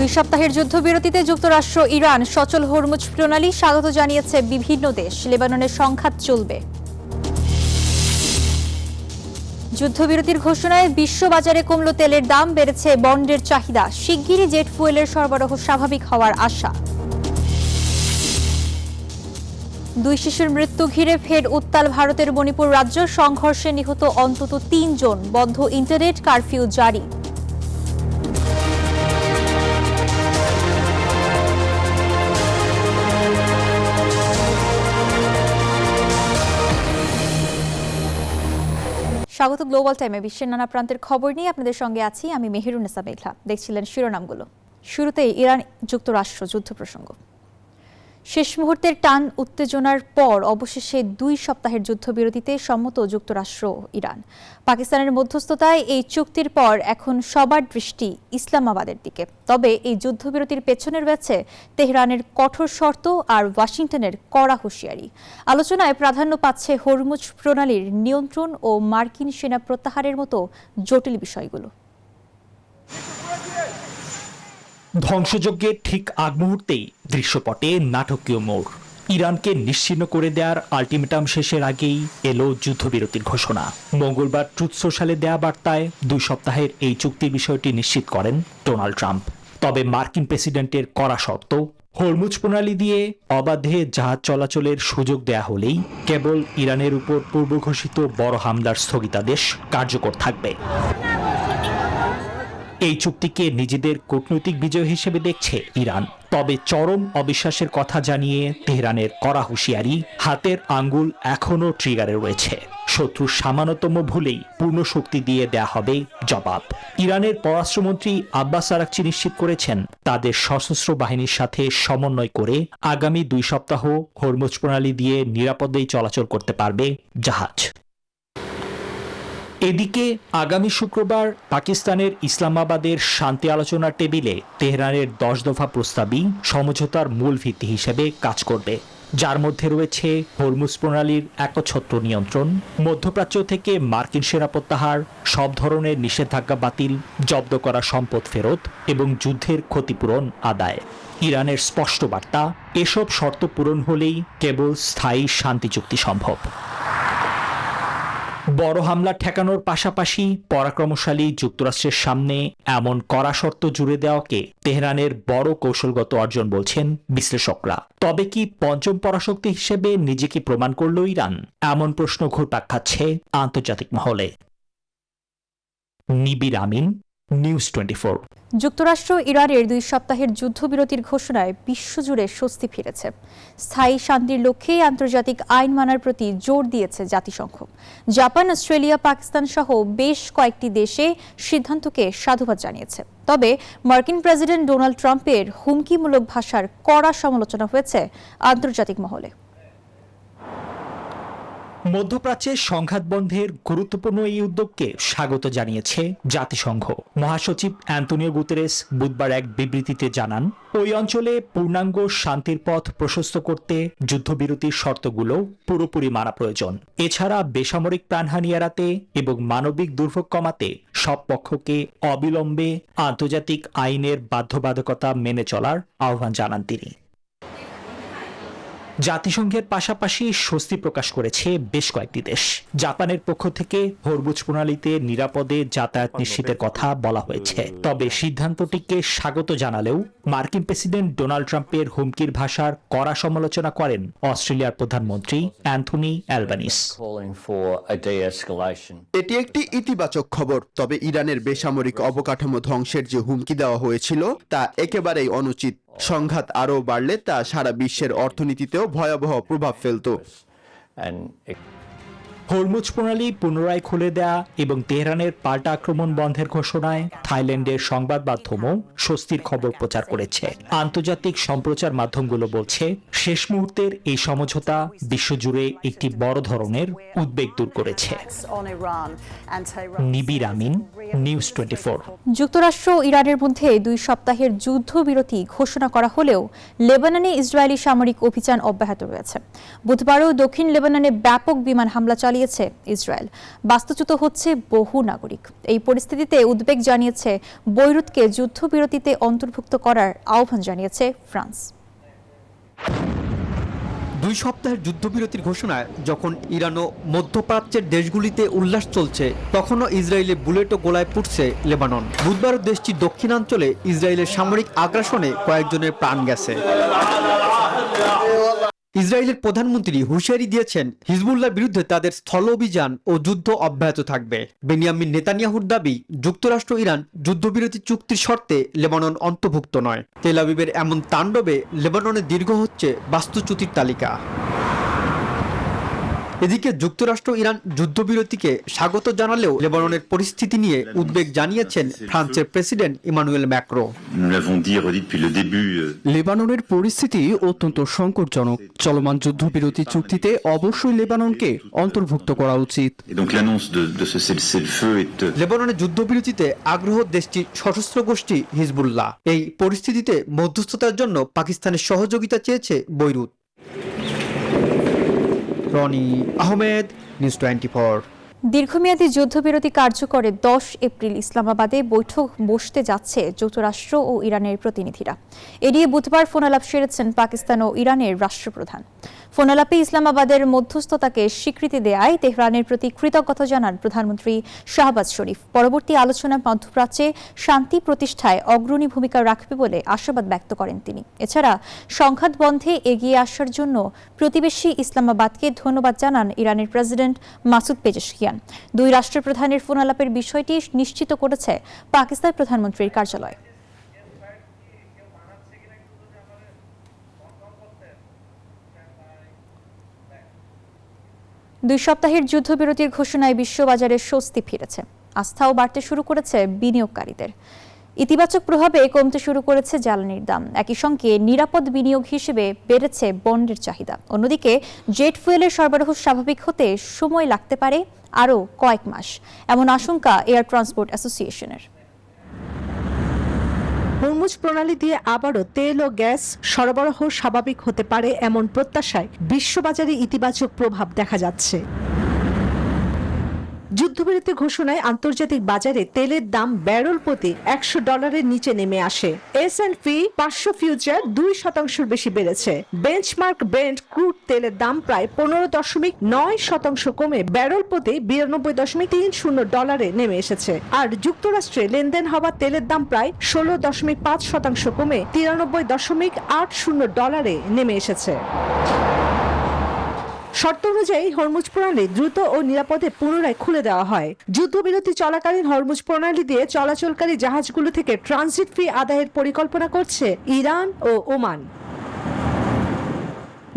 দুই সপ্তাহের যুদ্ধবিরতিতে যুক্তরাষ্ট্র ইরান সচল হরমুজ প্রণালী স্বাগত জানিয়েছে বিভিন্ন দেশ। লেবাননের সংঘাত চলবে। যুদ্ধবিরতির ঘোষণায় বিশ্ববাজারে কমল তেলের দাম, বেড়েছে বন্ডের চাহিদা। শিগগিরই জেট ফুয়েলের সরবরাহ স্বাভাবিক হওয়ার আশা। দুই শিশুর মৃত্যু ঘিরে ফের উত্তাল ভারতের মণিপুর রাজ্য। সংঘর্ষে নিহত অন্তত ৩ জন। বন্ধ ইন্টারনেট, কারফিউ জারি। স্বাগত গ্লোবাল টাইমে। বিশ্বের নানা প্রান্তের খবর নিয়ে আপনাদের সঙ্গে আছি আমি মেহেরুন্নেসা মেঘলা। দেখছিলেন শিরোনামগুলো। শুরুতেই ইরান যুক্তরাষ্ট্র যুদ্ধ প্রসঙ্গ। শেষ মুহূর্তের টান উত্তেজনার পর অবশেষে 2 সপ্তাহের যুদ্ধবিরতিতে সম্মত যুক্তরাষ্ট্র ইরান। পাকিস্তানের মধ্যস্থতায় এই চুক্তির পর এখন সবার দৃষ্টি ইসলামাবাদের দিকে। তবে এই যুদ্ধবিরতির পেছনে রয়েছে তেহরানের কঠোর শর্ত আর ওয়াশিংটনের কড়া হুঁশিয়ারি। আলোচনায় প্রাধান্য পাচ্ছে হরমুজ প্রণালীর নিয়ন্ত্রণ ও মার্কিন সেনা প্রত্যাহারের মতো জটিল বিষয়গুলো। ধ্বংসযজ্ঞের ঠিক আগ মুহূর্তেই দৃশ্যপটে নাটকীয় মোড়। ইরানকে নিশ্চিহ্ন করে দেওয়ার আলটিমেটাম শেষের আগেই এলো যুদ্ধবিরতির ঘোষণা। মঙ্গলবার ট্রুথ সোশ্যালে দেয়া বার্তায় 2 সপ্তাহের এই চুক্তির বিষয়টি নিশ্চিত করেন ডোনাল্ড ট্রাম্প। তবে মার্কিন প্রেসিডেন্টের কড়া শর্ত, হরমুজ প্রণালী দিয়ে অবাধে জাহাজ চলাচলের সুযোগ দেয়া হলেই কেবল ইরানের উপর পূর্বঘোষিত বড় হামলার স্থগিতাদেশ কার্যকর থাকবে। এই চুক্তিকে নিজেদের কূটনৈতিক বিজয় হিসেবে দেখছে ইরান। তবে চরম অবিশ্বাসের কথা জানিয়ে তেহরানের কড়া হুঁশিয়ারি, হাতের আঙ্গুল এখনও ট্রিগারে রয়েছে। শত্রুর সামান্যতম ভুলেই পূর্ণ শক্তি দিয়ে দেয়া হবে জবাব। ইরানের পররাষ্ট্রমন্ত্রী আব্বাস আরাকচি নিশ্চিত করেছেন তাদের সশস্ত্র বাহিনীর সাথে সমন্বয় করে আগামী 2 সপ্তাহ হরমুজ প্রণালী দিয়ে নিরাপদেই চলাচল করতে পারবে জাহাজ। এদিকে আগামী শুক্রবার পাকিস্তানের ইসলামাবাদের শান্তি আলোচনার টেবিলে তেহরানের 10 দফা প্রস্তাবই সমঝোতার মূল ভিত্তি হিসেবে কাজ করবে, যার মধ্যে রয়েছে হরমুজ প্রণালীর একচ্ছত্র নিয়ন্ত্রণ, মধ্যপ্রাচ্য থেকে মার্কিন সেনা প্রত্যাহার, সব ধরনের নিষেধাজ্ঞা বাতিল, জব্দ করা সম্পদ ফেরত এবং যুদ্ধের ক্ষতিপূরণ আদায়। ইরানের স্পষ্ট বার্তা, এসব শর্ত পূরণ হলেই কেবল স্থায়ী শান্তি চুক্তি সম্ভব। বড় হামলা ঠেকানোর পাশাপাশি পরাক্রমশালী যুক্তরাষ্ট্রের সামনে এমন কড়া শর্ত জুড়ে দেওয়াকে তেহরানের বড় কৌশলগত অর্জন বলছেন বিশ্লেষকরা। তবে কি পঞ্চম পরাশক্তি হিসেবে নিজেকে প্রমাণ করল ইরান? এমন প্রশ্ন ঘুরপাক খাচ্ছে আন্তর্জাতিক মহলে। নিবির আমিন, নিউজ 24। যুক্তরাষ্ট্র ইরানের 2 সপ্তাহের যুদ্ধবিরতির ঘোষণায় বিশ্বজুড়ে স্বস্তি ফিরেছে। স্থায়ী শান্তির লক্ষ্যে আন্তর্জাতিক আইন মানার প্রতি জোর দিয়েছে জাতিসংঘ। জাপান, অস্ট্রেলিয়া, পাকিস্তান সহ বেশ কয়েকটি দেশে সিদ্ধান্তকে সাধুবাদ জানিয়েছে। তবে মার্কিন প্রেসিডেন্ট ডোনাল্ড ট্রাম্পের হুমকিমূলক ভাষার কড়া সমালোচনা হয়েছে আন্তর্জাতিক মহলে। মধ্যপ্রাচ্যের সংঘাত বন্ধের গুরুত্বপূর্ণ এই উদ্যোগকে স্বাগত জানিয়েছে জাতিসংঘ। মহাসচিব অ্যান্তোনিও গুতেরেস বুধবার এক বিবৃতিতে জানান, ওই অঞ্চলে পূর্ণাঙ্গ শান্তির পথ প্রশস্ত করতে যুদ্ধবিরতির শর্তগুলো পুরোপুরি মানা প্রয়োজন। এছাড়া বেসামরিক প্রাণহানি এড়াতে এবং মানবিক দুর্ভোগ কমাতে সব পক্ষকে অবিলম্বে আন্তর্জাতিক আইনের বাধ্যবাধকতা মেনে চলার আহ্বান জানান তিনি। জাতিসংঘের পাশাপাশি স্বস্তি প্রকাশ করেছে বেশ কয়েকটি দেশ। জাপানের পক্ষ থেকে হরমুজ প্রণালীতে নিরাপদে যাতায়াত নিশ্চিতের কথা বলা হয়েছে। তবে সিদ্ধান্তটিকে স্বাগত জানালেও মার্কিন প্রেসিডেন্ট ডোনাল্ড ট্রাম্পের হুমকির ভাষার কড়া সমালোচনা করেন অস্ট্রেলিয়ার প্রধানমন্ত্রী অ্যান্থনি অ্যালবানিস। এটি একটি ইতিবাচক খবর, তবে ইরানের বেসামরিক অবকাঠামো ধ্বংসের যে হুমকি দেওয়া হয়েছিল তা একেবারেই অনুচিত। সংঘাত আরও বাড়লে তা সারা বিশ্বের অর্থনীতিতেও ভয়াবহ প্রভাব ফেলত। হরমুজ প্রণালী পুনরায় খুলে দেয়া এবং তেহরানের পাল্টা আক্রমণ বন্ধের ঘোষণায় থাইল্যান্ডের সংবাদ মাধ্যমও স্বস্তির খবর প্রচার করেছে। আন্তর্জাতিক সম্প্রচার মাধ্যমগুলো বলছে, শেষ মুহূর্তের এই সমঝোতা বিশ্বজুড়ে একটি বড় ধরনের উদ্বেগ দূর করেছে। নিবির আমিন, নিউজ 24। যুক্তরাষ্ট্র ও ইরানের মধ্যে 2 সপ্তাহের যুদ্ধবিরতি ঘোষণা করা হলেও লেবাননে ইসরায়েলি সামরিক অভিযান অব্যাহত রয়েছে। বুধবারও দক্ষিণ লেবাননে ব্যাপক বিমান হামলা চালিয়ে চালিয়েছে ইসরায়েল। বাস্তুচ্যুত হচ্ছে বহু নাগরিক। এই পরিস্থিতিতে উদ্বেগ জানিয়েছে বৈরুতকে যুদ্ধবিরতিতে অন্তর্ভুক্ত করার আহ্বান জানিয়েছে ফ্রান্স। 2 সপ্তাহের যুদ্ধবিরতির ঘোষণায় যখন ইরান ও মধ্যপ্রাচ্যের দেশগুলিতে উল্লাস চলছে, তখনও ইসরায়েলে বুলেট ও গোলায় পুড়ছে লেবানন। বুধবার দেশটির দক্ষিণাঞ্চলে ইসরায়েলের সামরিক আগ্রাসনে কয়েকজনের প্রাণ গেছে। ইসরায়েলের প্রধানমন্ত্রী হুঁশিয়ারি দিয়েছেন হিজবুল্লাহর বিরুদ্ধে তাদের স্থল অভিযান ও যুদ্ধ অব্যাহত থাকবে। বেনিয়ামিন নেতানিয়াহুর দাবি, যুক্তরাষ্ট্র ইরান যুদ্ধবিরতি চুক্তির শর্তে লেবানন অন্তর্ভুক্ত নয়। তেল আবিবের এমন তাণ্ডবে লেবাননে দীর্ঘ হচ্ছে বাস্তুচ্যুতির তালিকা। এদিকে যুক্তরাষ্ট্র ইরান যুদ্ধবিরতিকে স্বাগত জানালেও লেবাননের পরিস্থিতি নিয়ে উদ্বেগ জানিয়েছেন ফ্রান্সের প্রেসিডেন্ট ইমানুয়েল ম্যাক্রো। লেবাননের পরিস্থিতি অত্যন্ত সংকটজনক। চলমান যুদ্ধবিরতি চুক্তিতে অবশ্যই লেবাননকে অন্তর্ভুক্ত করা উচিত। লেবাননের যুদ্ধবিরতিতে আগ্রহ দেশটির সশস্ত্র গোষ্ঠী হিজবুল্লাহ। এই পরিস্থিতিতে মধ্যস্থতার জন্য পাকিস্তানের সহযোগিতা চেয়েছে বৈরুত। রনি আহমেদ, নিউজ 24। দীর্ঘমেয়াদী যুদ্ধবিরতি কার্যকরে 10 এপ্রিল ইসলামাবাদে বৈঠক বসতে যাচ্ছে যুক্তরাষ্ট্র ও ইরানের প্রতিনিধিরা। এদিকে বুধবার ফোনালাপ সেরেছেন পাকিস্তান ও ইরানের রাষ্ট্রপ্রধান। ফোনালাপে ইসলামাবাদের মধ্যস্থতাকে স্বীকৃতি দেয়ায় তেহরানের প্রতি কৃতজ্ঞতা জানান প্রধানমন্ত্রী শাহবাজ শরীফ। পরবর্তী আলোচনা মধ্যপ্রাচ্যে শান্তি প্রতিষ্ঠায় অগ্রণী ভূমিকা রাখবে বলে আশাবাদ ব্যক্ত করেন তিনি। এছাড়া সংঘাত বন্ধে এগিয়ে আসার জন্য প্রতিবেশী ইসলামাবাদকে ধন্যবাদ জানান ইরানের প্রেসিডেন্ট মাসুদ পেজেশকিয়ান। দুই রাষ্ট্রপ্রধানের ফোনালাপের বিষয়টি নিশ্চিত করেছে পাকিস্তান প্রধানমন্ত্রীর কার্যালয়। দুই সপ্তাহের যুদ্ধবিরতির ঘোষণায় বিশ্ববাজারে স্বস্তি ফিরেছে। আস্থাও বাড়তে শুরু করেছে বিনিয়োগকারীদের। ইতিবাচক প্রভাবে কমতে শুরু করেছে জ্বালানির দাম। একই সঙ্গে নিরাপদ বিনিয়োগ হিসেবে বেড়েছে বন্ডের চাহিদা। অন্যদিকে জেট ফুয়েলের সরবরাহ স্বাভাবিক হতে সময় লাগতে পারে আরও কয়েক মাস, এমন আশঙ্কা এয়ার ট্রান্সপোর্ট অ্যাসোসিয়েশনের। হরমুজ প্রণালী দিয়ে আবারও তেল ও গ্যাস সরবরাহ স্বাভাবিক হতে পারে এমন প্রত্যাশায় বিশ্ববাজারে ইতিবাচক প্রভাব দেখা যাচ্ছে। যুদ্ধবিরতি ঘোষণায় আন্তর্জাতিক বাজারে তেলের দাম ব্যারেল প্রতি $100 নিচে নেমে আসে। S&P 500 ফিউচার 2% বেশি বেড়েছে। বেঞ্চমার্ক ব্রেন্ট ক্রুড তেলের দাম প্রায় 15.9% কমে ব্যারেল প্রতি $92.30 নেমে এসেছে। আর যুক্তরাষ্ট্রে লেনদেন হওয়া তেলের দাম প্রায় 16.5% কমে $93.80 নেমে এসেছে। শর্ত অনুযায়ী হরমুজ প্রণালী দ্রুত ও নিরাপদে পুনরায় খুলে দেওয়া হয়। যুদ্ধবিরতি চলাকালীন হরমুজ প্রণালী দিয়ে চলাচলকারী জাহাজগুলো থেকে ট্রানজিট ফি আদায়ের পরিকল্পনা করছে ইরান ও ওমান।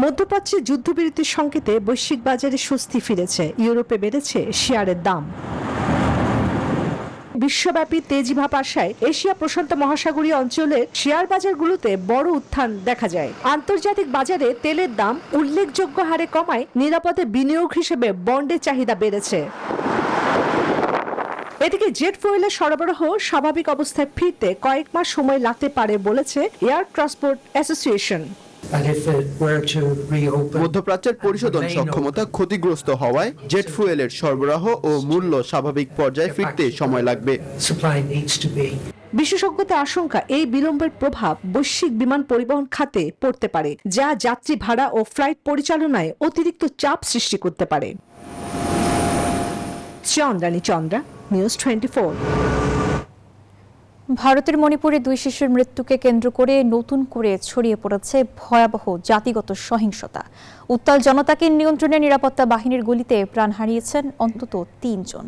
মধ্যপ্রাচ্যে যুদ্ধবিরতির সংকেতে বৈশ্বিক বাজারে স্বস্তি ফিরেছে। ইউরোপে বেড়েছে শেয়ারের দাম। বিশ্বব্যাপী তেজিভাব আসায় এশিয়া প্রশান্ত মহাসাগরীয় অঞ্চলের শেয়ার বাজারগুলোতে বড় উত্থান দেখা যায়। আন্তর্জাতিক বাজারে তেলের দাম উল্লেখযোগ্য হারে কমায় নিরাপদে বিনিয়োগ হিসেবে বন্ডের চাহিদা বেড়েছে। এদিকে জেট ফুয়েলের সরবরাহ স্বাভাবিক অবস্থায় ফিরতে কয়েক মাস সময় লাগতে পারে বলেছে এয়ার ট্রান্সপোর্ট অ্যাসোসিয়েশন। মধ্যপ্রাচ্যের পরিশোধন সক্ষমতা ক্ষতিগ্রস্ত হওয়ায় জেট ফুয়েলের সরবরাহ ও মূল্য স্বাভাবিক পর্যায়ে ফিরতে সময় লাগবে। বিশেষজ্ঞদের আশঙ্কা, এই বিলম্বের প্রভাব বৈশ্বিক বিমান পরিবহন খাতে পড়তে পারে, যা যাত্রী ভাড়া ও ফ্লাইট পরিচালনায় অতিরিক্ত চাপ সৃষ্টি করতে পারে। চন্দ্রানী চন্দ্রা, নিউজ 24। ভারতের মণিপুরে 2 শিশুর মৃত্যুকে কেন্দ্র করে নতুন করে ছড়িয়ে পড়েছে ভয়াবহ জাতিগত সহিংসতা। উত্তাল জনতাকে নিয়ন্ত্রণে নিরাপত্তা বাহিনীর গুলিতে প্রাণ হারিয়েছেন অন্তত 3 জন।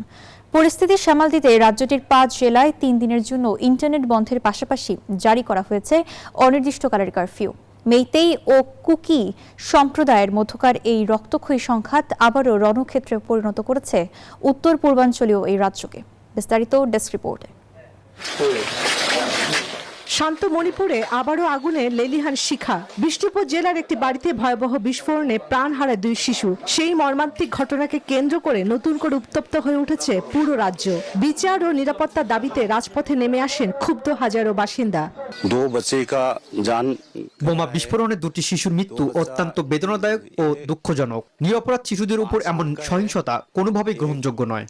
পরিস্থিতি সামাল দিতে রাজ্যটির 5 জেলায় 3 দিনের জন্য ইন্টারনেট বন্ধের পাশাপাশি জারি করা হয়েছে অনির্দিষ্টকালের কারফিউ। মেইতেই ও কুকি সম্প্রদায়ের মধ্যকার এই রক্তক্ষয়ী সংঘাত আবারও রণক্ষেত্রে পরিণত করেছে উত্তর পূর্বাঞ্চলীয় এই রাজ্যকে। বিস্তারিত ডেস্ক রিপোর্টে। শান্ত মণিপুরে আবারও আগুনে লেলিহান শিখা। বিষ্ণুপুর জেলার একটি বাড়িতে ভয়াবহ বিস্ফোরণে প্রাণ হারায় 2 শিশু। সেই মর্মান্তিক ঘটনাকে কেন্দ্র করে নতুন করে উত্তপ্ত হয়ে উঠেছে পুরো রাজ্য। বিচার ও নিরাপত্তার দাবিতে রাজপথে নেমে আসেন ক্ষুব্ধ হাজারো বাসিন্দা। বোমা বিস্ফোরণে 2টি শিশুর মৃত্যু অত্যন্ত বেদনাদায়ক ও দুঃখজনক। নিরপরাধ শিশুদের উপর এমন সহিংসতা কোনোভাবেই গ্রহণযোগ্য নয়।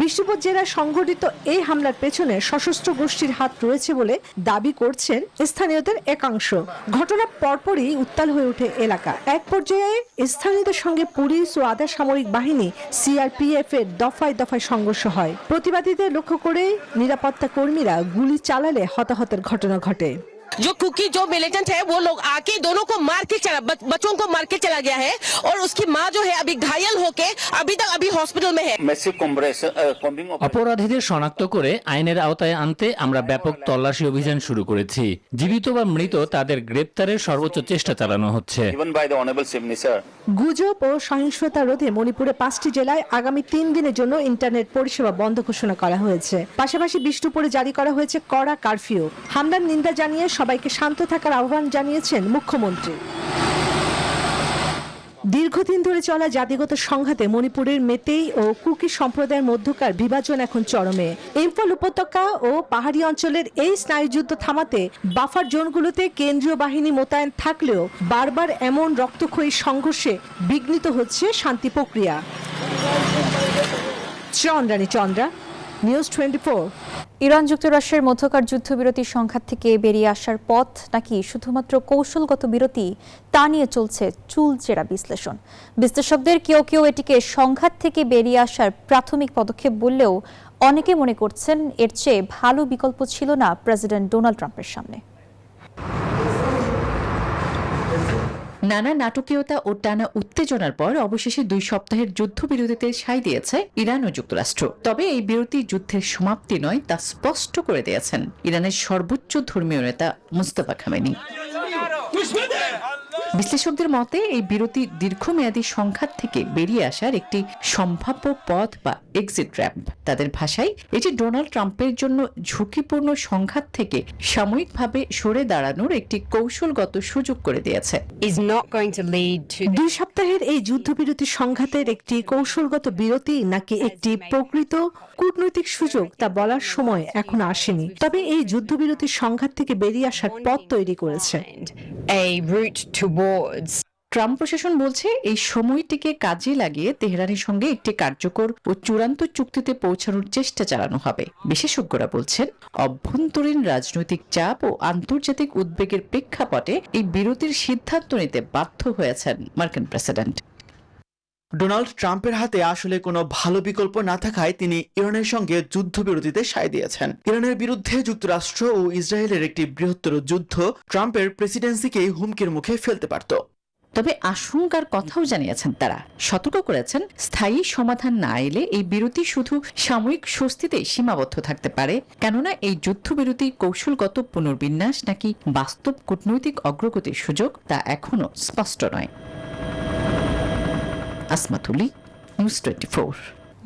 বিষ্ণুপুর জেলায় সংঘটিত এই হামলার পেছনে সশস্ত্র গোষ্ঠীর হাত রয়েছে বলে দাবি করছেন স্থানীয়দের একাংশ। ঘটনার পরপরই উত্তাল হয়ে ওঠে এলাকা। এক পর্যায়ে স্থানীয়দের সঙ্গে পুলিশ ও আধা সামরিক বাহিনী সিআরপিএফ এর দফায় দফায় সংঘর্ষ হয়। প্রতিবাদীদের লক্ষ্য করে নিরাপত্তা কর্মীরা গুলি চালালে হতাহতের ঘটনা ঘটে। जो कुकी जो मिलिटेंट है वो लोग आके दोनों को मार के चला, बच्चों को मार के चला गया है और उसकी माँ जो है अभी घायल होके अभी हॉस्पिटल में है। অপরাধীদের শনাক্ত করে আইনের আওতায় আনতে আমরা ব্যাপক তল্লাশি অভিযান শুরু করেছি। জীবিত বা মৃত তাদের গ্রেপ্তারের সর্বোচ্চ চেষ্টা চালানো হচ্ছে। গুজব ও সহিংসতা রোধে মণিপুরে 5টি জেলায় আগামী 3 দিনের জন্য ইন্টারনেট পরিষেবা বন্ধ ঘোষণা করা হয়েছে। পাশাপাশি বিষ্ণুপুরে জারি করা হয়েছে কড়া কারফিউ। হামলার নিন্দা জানিয়ে সবাইকে শান্ত থাকার আহ্বান জানিয়েছেন মুখ্যমন্ত্রী। দীর্ঘদিন ধরে চলা জাতিগত সংঘাতে মণিপুরের মেতেই ও কুকি সম্প্রদায়ের মধ্যকার বিভাজন এখন চরমে। ইম্ফল উপত্যকা ও পাহাড়ি অঞ্চলের এই স্নায়ুযুদ্ধ থামাতে বাফার জোনগুলোতে কেন্দ্রীয় বাহিনী মোতায়েন থাকলেও বারবার এমন রক্তক্ষয়ী সংঘর্ষে বিঘ্নিত হচ্ছে শান্তি প্রক্রিয়া। চন্দ্রা, নিউজ 24। ইরান যুক্তরাষ্ট্রের মধ্যকার যুদ্ধবিরতির সংঘাত থেকে বেরিয়ে আসার পথ নাকি শুধুমাত্র কৌশলগত বিরতি, তা নিয়ে চলছে চুলচেরা বিশ্লেষণ। বিশ্লেষকদের কেউ কেউ এটিকে সংঘাত থেকে বেরিয়ে আসার প্রাথমিক পদক্ষেপ বললেও অনেকে মনে করছেন এর চেয়ে ভালো বিকল্প ছিল না প্রেসিডেন্ট ডোনাল্ড ট্রাম্পের সামনে। নানা নাটকীয়তা ও টানা উত্তেজনার পর অবশেষে 2 সপ্তাহের যুদ্ধবিরতিতে সায় দিয়েছে ইরান ও যুক্তরাষ্ট্র। তবে এই বিরতি যুদ্ধের সমাপ্তি নয়, তা স্পষ্ট করে দিয়েছেন ইরানের সর্বোচ্চ ধর্মীয় নেতা মুস্তাফা খামেনি। বিশ্লেষকদের মতে এই বিরতি দীর্ঘমেয়াদী সংঘাত থেকে বেরিয়ে আসার একটি সম্ভাব্য পথ বা এক্সিট র্যাম্প। তাদের ভাষায় এটি ডোনাল্ড ট্রাম্পের জন্য ঝুঁকিপূর্ণ সংঘাত থেকে সাময়িকভাবে সরে দাঁড়ানোর একটি কৌশলগত সুযোগ করে দিয়েছে। 2 সপ্তাহের এই যুদ্ধবিরতি সংঘাতের একটি কৌশলগত বিরতি নাকি একটি প্রকৃত কূটনৈতিক সুযোগ, তা বলার সময় এখন আসেনি। তবে এই যুদ্ধবিরতির সংঘাত থেকে বেরিয়ে আসার পথ তৈরি করেছে। ট্রাম্প প্রশাসন বলছে এই সময়টিকে কাজে লাগিয়ে তেহরানের সঙ্গে একটি কার্যকর ও চূড়ান্ত চুক্তিতে পৌঁছানোর চেষ্টা চালানো হবে। বিশেষজ্ঞরা বলছেন অভ্যন্তরীণ রাজনৈতিক চাপ ও আন্তর্জাতিক উদ্বেগের প্রেক্ষাপটে এই বিরতির সিদ্ধান্ত নিতে বাধ্য হয়েছেন মার্কিন প্রেসিডেন্ট। ডোনাল্ড ট্রাম্পের হাতে আসলে কোনো ভালো বিকল্প না থাকায় তিনি ইরানের সঙ্গে যুদ্ধবিরতিতে সায় দিয়েছেন। ইরানের বিরুদ্ধে যুক্তরাষ্ট্র ও ইসরায়েলের একটি বৃহত্তর যুদ্ধ ট্রাম্পের প্রেসিডেন্সিকেই হুমকির মুখে ফেলতে পারত। তবে আশঙ্কার কথাও জানিয়েছেন তারা। সতর্ক করেছেন স্থায়ী সমাধান না এলে এই বিরতি শুধু সাময়িক স্বস্তিতেই সীমাবদ্ধ থাকতে পারে, কেননা এই যুদ্ধবিরতি কৌশলগত পুনর্বিন্যাস নাকি বাস্তব কূটনৈতিক অগ্রগতির সুযোগ, তা এখনো স্পষ্ট নয়। আসমাতুলি, নিউজ 24।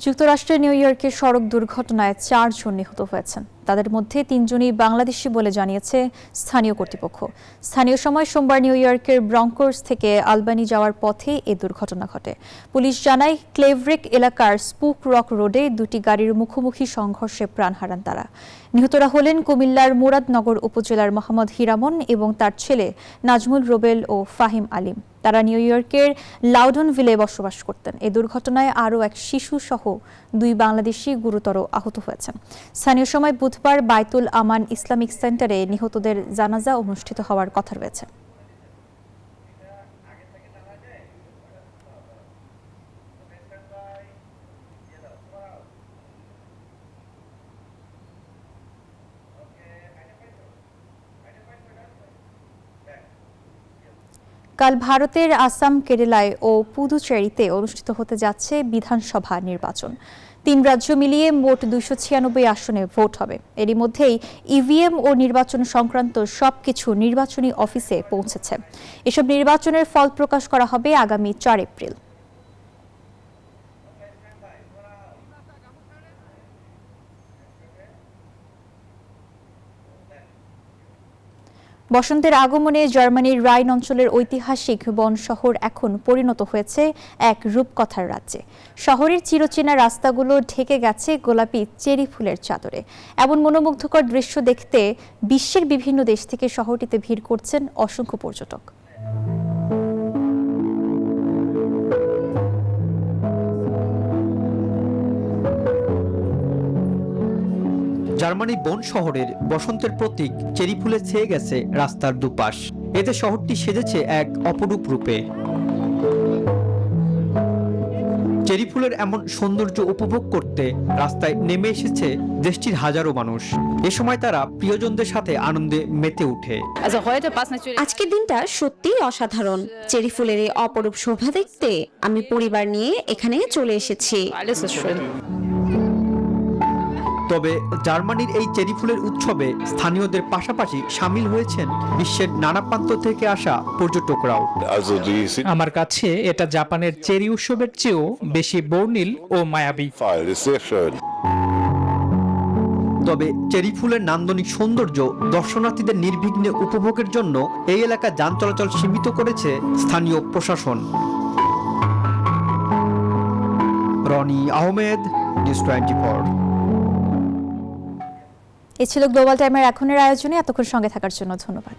যুক্তরাষ্ট্রের নিউ ইয়র্কের সড়ক দুর্ঘটনায় 4 জন নিহত হয়েছেন। তাদের মধ্যে 3 জনই বাংলাদেশি বলে জানিয়েছে স্থানীয় কর্তৃপক্ষ। স্থানীয় সময় সোমবার নিউ ইয়র্কের ব্রঙ্কোর্স থেকে আলবানি যাওয়ার পথে এই দুর্ঘটনা ঘটে। পুলিশ জানায় ক্লেভরিক এলাকার স্পুক রক রোডে 2টি গাড়ির মুখোমুখি সংঘর্ষে প্রাণ হারান তারা। নিহতরা হলেন কুমিল্লার মুরাদনগর উপজেলার মোহাম্মদ হিরামন এবং তার ছেলে নাজমুল রোবেল ও ফাহিম আলিম। তারা নিউ ইয়র্কের লাউডনভিলে বসবাস করতেন। এই দুর্ঘটনায় আরও এক শিশু সহ 2 বাংলাদেশি গুরুতর আহত হয়েছেন। স্থানীয় সময় বুধবার বাইতুল আমান ইসলামিক সেন্টারে নিহতদের জানাজা অনুষ্ঠিত হওয়ার কথা রয়েছে। কাল ভারতের আসাম, কেরালায় ও পুদুচেরিতে অনুষ্ঠিত হতে যাচ্ছে বিধানসভা নির্বাচন। 3 রাজ্য মিলিয়ে মোট 296 আসনে ভোট হবে। এরই মধ্যেই ইভিএম ও নির্বাচন সংক্রান্ত সবকিছু নির্বাচনী অফিসে পৌঁছেছে। এসব নির্বাচনের ফল প্রকাশ করা হবে আগামী 4 এপ্রিল। বসন্তের আগমনে জার্মানির রাইন অঞ্চলের ঐতিহাসিক বন শহর এখন পরিণত হয়েছে এক রূপকথার রাজ্যে। শহরের চিরচেনা রাস্তাগুলো ঢেকে গেছে গোলাপি চেরি ফুলের চাদরে। এমন মনোমুগ্ধকর দৃশ্য দেখতে বিশ্বের বিভিন্ন দেশ থেকে শহরটিতে ভিড় করছেন অসংখ্য পর্যটক। জার্মানির বন শহরের বসন্তের প্রতীক চেরি ফুলে ছেয়ে গেছে রাস্তার দুপাশ। এতে শহরটি সেজেছে এক অপরূপ রূপে। চেরি ফুলের এমন সৌন্দর্য উপভোগ করতে রাস্তায় নেমে এসেছে দেশটির হাজারো মানুষ। এ সময় তারা প্রিয়জনদের সাথে আনন্দে মেতে ওঠে। আজকের দিনটা সত্যিই অসাধারণ। চেরি ফুলের এই অপরূপ শোভা দেখতে আমি পরিবার নিয়ে এখানে চলে এসেছি। তবে জার্মানির এই চেরি ফুলের উৎসবে স্থানীয়দের পাশাপাশি সামিল হয়েছেন বিশ্বের নানা প্রান্ত থেকে আসা পর্যটকরাও। আমার কাছে এটা জাপানের চেরি উৎসবের চেয়েও বেশি বর্ণিল ও মায়াবী। তবে চেরি ফুলের নান্দনিক সৌন্দর্য দর্শনার্থীদের নির্বিঘ্নে উপভোগের জন্য এই এলাকা যান চলাচল সীমিত করেছে স্থানীয় প্রশাসন। রনি আহমেদ, নিউজ 24। এ ছিল গ্লোবাল টাইমের এখনের আয়োজনে। এতক্ষণ সঙ্গে থাকার জন্য ধন্যবাদ।